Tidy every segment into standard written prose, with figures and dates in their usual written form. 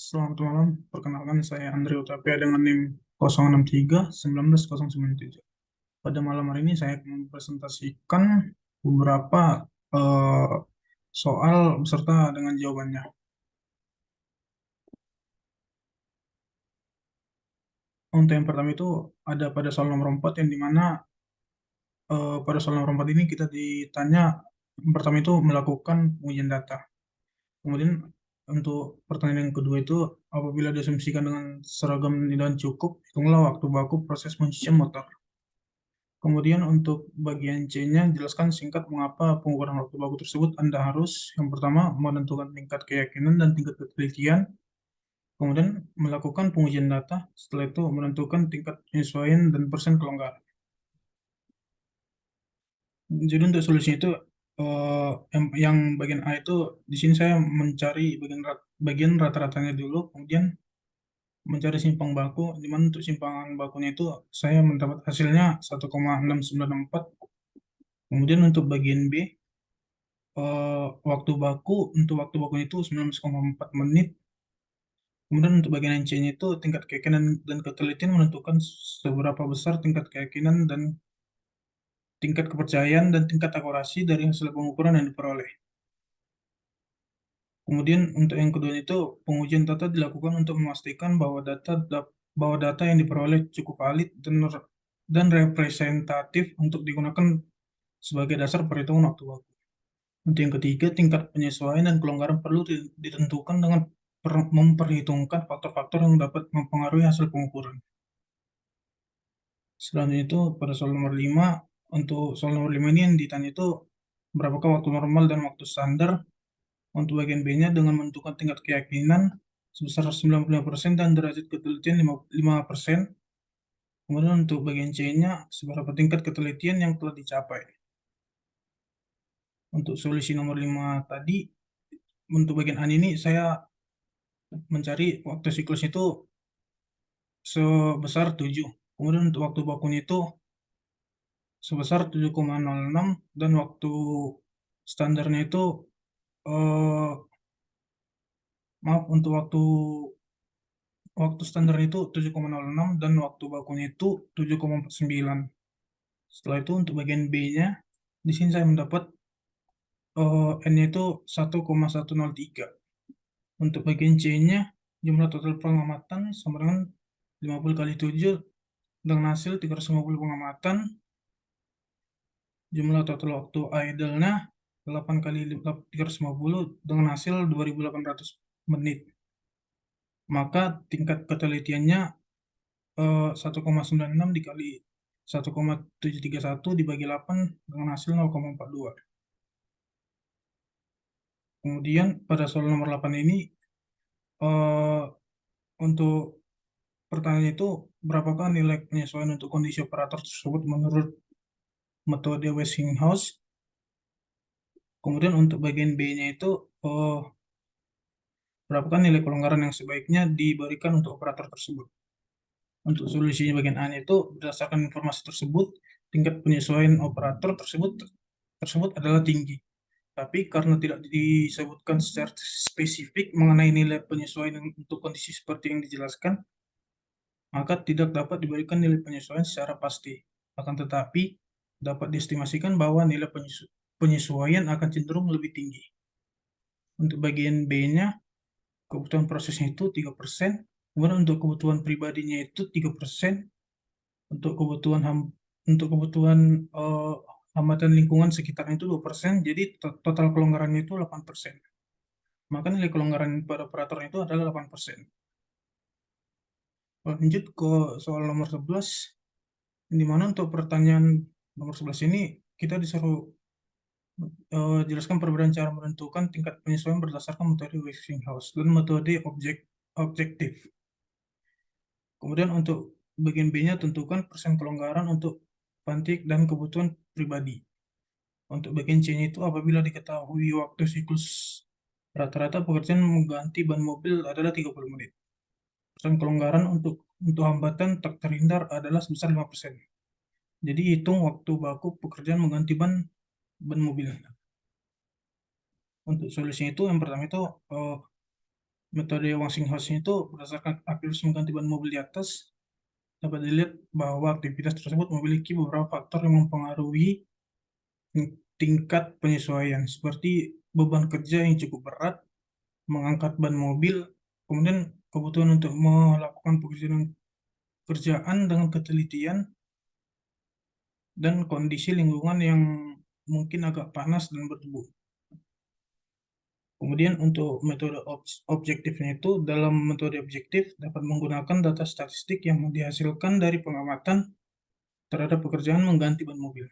Selamat malam, perkenalkan saya Andre Utapia dengan NIM 063-19097. Pada malam hari ini saya akan mempresentasikan beberapa eh, soal beserta dengan jawabannya. Untuk yang pertama itu ada pada soal nomor 4 yang dimana pada soal nomor 4 ini kita ditanya yang pertama itu melakukan pengujian data. Kemudian untuk pertanyaan yang kedua itu apabila diasumsikan dengan seragam dan cukup, hitunglah waktu baku proses pencucian motor. Kemudian untuk bagian C-nya, jelaskan singkat mengapa pengukuran waktu baku tersebut Anda harus, yang pertama, menentukan tingkat keyakinan dan tingkat ketelitian, kemudian melakukan pengujian data, setelah itu menentukan tingkat penyesuaian dan persen kelonggaran. Jadi untuk solusinya itu, yang bagian A itu, di sini saya mencari bagian rata-ratanya dulu, kemudian mencari simpang baku, di mana untuk simpangan bakunya itu saya mendapat hasilnya 1,694. Kemudian untuk bagian B, untuk waktu bakunya itu 19,4 menit. Kemudian untuk bagian C-nya itu tingkat keyakinan dan ketelitian menentukan seberapa besar tingkat keyakinan dan tingkat kepercayaan dan tingkat akurasi dari hasil pengukuran yang diperoleh. Kemudian untuk yang kedua itu pengujian data dilakukan untuk memastikan bahwa data yang diperoleh cukup valid dan representatif untuk digunakan sebagai dasar perhitungan waktu baku. Untuk yang ketiga, tingkat penyesuaian dan kelonggaran perlu ditentukan dengan memperhitungkan faktor-faktor yang dapat mempengaruhi hasil pengukuran. Selanjutnya itu pada soal nomor 5, untuk soal nomor 5 ini yang ditanya itu berapakah waktu normal dan waktu standar. Untuk bagian B-nya dengan menentukan tingkat keyakinan sebesar 95% dan derajat ketelitian 5%. Kemudian untuk bagian C-nya seberapa tingkat ketelitian yang telah dicapai. Untuk solusi nomor 5 tadi, untuk bagian A ini saya mencari waktu siklusnya itu sebesar 7. Kemudian untuk waktu bakunya itu sebesar 7,06 dan waktu standarnya itu eh, maaf untuk waktu standarnya itu 7,06 dan waktu bakunya itu 7,49. Setelah itu untuk bagian B-nya di sini saya mendapat N-nya itu 1,103. Untuk bagian C-nya jumlah total pengamatan sama dengan 50 kali 7 dengan hasil 350 pengamatan. Jumlah total waktu idle-nya 8 kali 350 dengan hasil 2.800 menit. Maka tingkat ketelitiannya 1,96 dikali 1,731 dibagi 8 dengan hasil 0,42. Kemudian pada soal nomor 8 ini eh, untuk pertanyaan itu berapakah nilai penyesuaian untuk kondisi operator tersebut menurut metode Westinghouse. Kemudian untuk bagian B-nya itu berapakah nilai kelonggaran yang sebaiknya diberikan untuk operator tersebut. Untuk solusinya bagian A itu berdasarkan informasi tersebut, tingkat penyesuaian operator tersebut adalah tinggi. Tapi karena tidak disebutkan secara spesifik mengenai nilai penyesuaian untuk kondisi seperti yang dijelaskan, maka tidak dapat diberikan nilai penyesuaian secara pasti. Akan tetapi, dapat diestimasikan bahwa nilai penyesuaian akan cenderung lebih tinggi. Untuk bagian B-nya, kebutuhan prosesnya itu 3%, kemudian untuk kebutuhan pribadinya itu 3%, untuk kebutuhan hambatan lingkungan sekitarnya itu 2%, jadi total kelonggarannya itu 8%. Maka nilai kelonggaran pada operator itu adalah 8%. Lanjut ke soal nomor 11, di mana untuk pertanyaan nomor 11 ini kita disuruh jelaskan perbedaan cara menentukan tingkat penyesuaian berdasarkan metode Westinghouse dan metode objektif. Kemudian untuk bagian B-nya tentukan persen kelonggaran untuk Vantik dan kebutuhan pribadi. Untuk bagian C-nya itu apabila diketahui waktu siklus rata-rata pekerjaan mengganti ban mobil adalah 30 menit. Persen kelonggaran untuk hambatan tak terhindar adalah sebesar 5%. Jadi hitung waktu baku pekerjaan mengganti ban mobil. Untuk solusinya itu yang pertama itu Metode Westinghouse itu berdasarkan aktivitas mengganti ban mobil di atas, dapat dilihat bahwa aktivitas tersebut memiliki beberapa faktor yang mempengaruhi tingkat penyesuaian, seperti beban kerja yang cukup berat, mengangkat ban mobil, kemudian kebutuhan untuk melakukan pekerjaan dengan ketelitian, dan kondisi lingkungan yang mungkin agak panas dan berdebu. Kemudian untuk metode objektifnya itu, dalam metode objektif dapat menggunakan data statistik yang dihasilkan dari pengamatan terhadap pekerjaan mengganti ban mobil.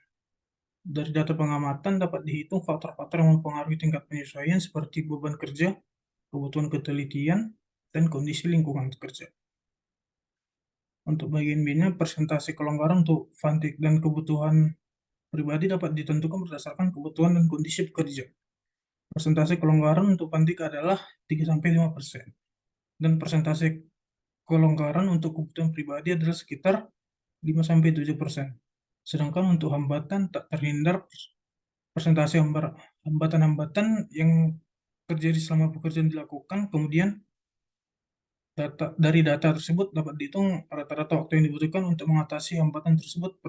Dari data pengamatan dapat dihitung faktor-faktor yang mempengaruhi tingkat penyesuaian seperti beban kerja, kebutuhan ketelitian, dan kondisi lingkungan kerja. Untuk bagian B-nya, persentase kelonggaran untuk fatigue dan kebutuhan pribadi dapat ditentukan berdasarkan kebutuhan dan kondisi pekerja. Persentase kelonggaran untuk fatigue adalah 3-5%, dan persentase kelonggaran untuk kebutuhan pribadi adalah sekitar 5-7%. Sedangkan untuk hambatan tak terhindar, persentase hambatan-hambatan yang terjadi selama pekerjaan dilakukan, kemudian dari data tersebut dapat dihitung rata-rata waktu yang dibutuhkan untuk mengatasi hambatan tersebut.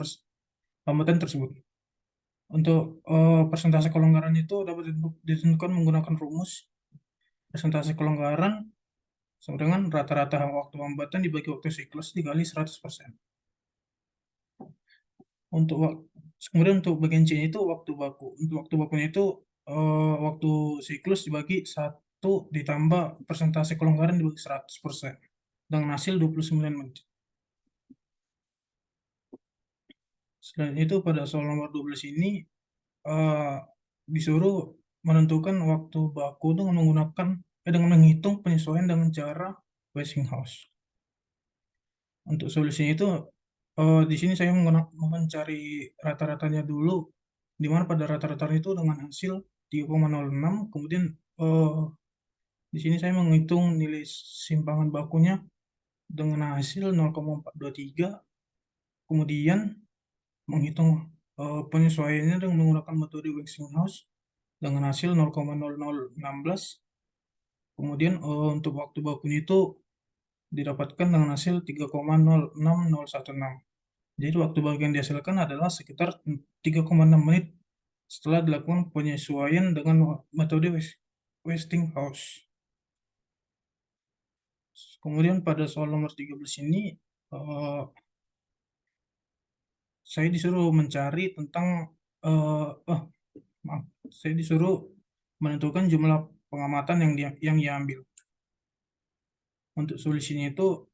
Untuk persentase kelonggaran itu dapat ditentukan menggunakan rumus persentase kelonggaran sama dengan rata-rata waktu hambatan dibagi waktu siklus dikali 100%. Kemudian untuk bagian C itu waktu baku. Untuk waktu bakunya itu waktu siklus dibagi 1 ditambah persentase kelonggaran dibagi 100% dengan hasil 29 menit. Selain itu pada soal nomor 12 ini disuruh menentukan waktu baku dengan menghitung penyesuaian dengan cara Westinghouse. Untuk solusinya itu di sini saya mencari rata-ratanya dulu, di mana pada rata-rata itu dengan hasil 3,06, kemudian di sini saya menghitung nilai simpangan bakunya dengan hasil 0,423, kemudian menghitung penyesuaiannya dengan menggunakan metode Westinghouse dengan hasil 0,0016, kemudian untuk waktu bakunya itu didapatkan dengan hasil 3,06016. Jadi waktu baku yang dihasilkan adalah sekitar 3,6 menit setelah dilakukan penyesuaian dengan metode Westinghouse. Kemudian pada soal nomor 13 ini saya disuruh mencari tentang saya disuruh menentukan jumlah pengamatan yang diambil. Untuk solusinya itu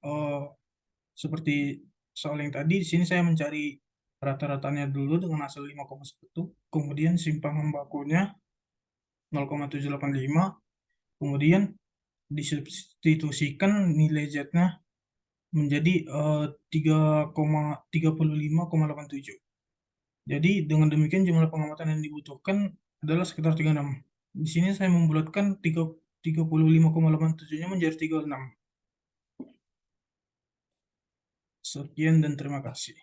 seperti soal yang tadi, di sini saya mencari rata-ratanya dulu dengan hasil 5,1, kemudian simpangan bakunya 0,785, kemudian disubstitusikan nilai Z-nya menjadi 3,35,87. Jadi dengan demikian jumlah pengamatan yang dibutuhkan adalah sekitar 36. Di sini saya membulatkan 35,87-nya menjadi 36. Sekian dan terima kasih.